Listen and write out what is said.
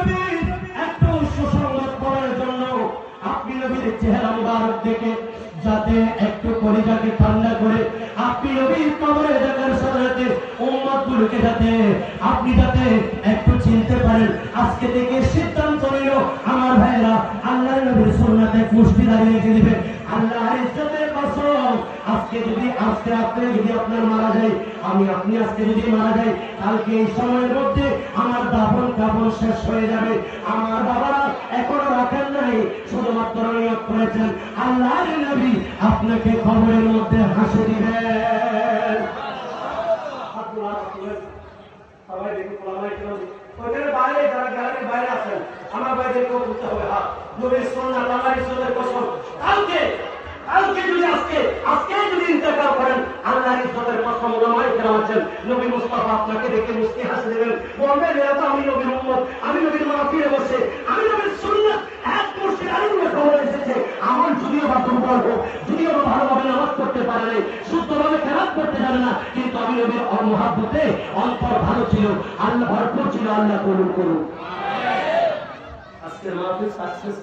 নবীর একটু সুসংবাদ করার জন্য আপনি নবীর চেহারা মুবারক দেখে যাতে একটু কলিজাকে ঠান্ডা করে আপনি নবীর কবরে দেখার সাথে উম্মতগুলোকে আপনি যাতে একটু চিনতে পারেন, আজকে থেকে সিদ্ধান্ত নিল আমার ভাইরা আল্লাহর নবীর সুন্নাতে মুষ্টি দাঁড়িয়ে রেখে দিবেন। আল্লাহর ইজ্জতের কসম, আজকে যদি আজকে আপনি যদি আপনার মারা যায়, আপনি আজকে যদি মারা যায়, কালকে এই সময়ের মধ্যে আমার দাফন কাফন শেষ হয়ে যাবে। আমার বাবারা এখনো রাখেন নাই, শুধুমাত্র নিয়োগ করেছেন আল্লাহর নবী আপনাকে কবরের মধ্যে হাসি দিবেন। সবাই দেখুন, ওইখানে বাইরে যারা গ্যালারির বাইরে আছেন আমার বাইরেকেও বুঝতে হবে। হাত নবীর সুন্নাত আল্লাহর ইজ্জতের কসম, কালকে যদি আজকে যদি ইন্তেকাল করেন আল্লাহর ইজ্জতের কসম ওলামায়ে কেরাম আছেন, নবী মুস্তাফা আপনাকে দেখে মুস্কি হাসি দেবেন, বলবেন এরা তো আমি নবীর উম্মত, আমি নবীর মাহফিলে বসে আমি নবীর সুন্নাত এক মুর্শিদ আলিমের খবর এসেছে। আমার যদিও বা দুর্বল হোক, যদিও বা ভালোভাবে নামাজ পড়তে পারে নাই, শুদ্ধভাবে কেরাত করতে জানে না, কিন্তু আমি নবীর মহাব্বতে অন্তর ভালো ছিল, আল্লাহ ভরপুর ছিল। আল্লাহ কবুল করুন। আজকের মাহফিল সাকসেস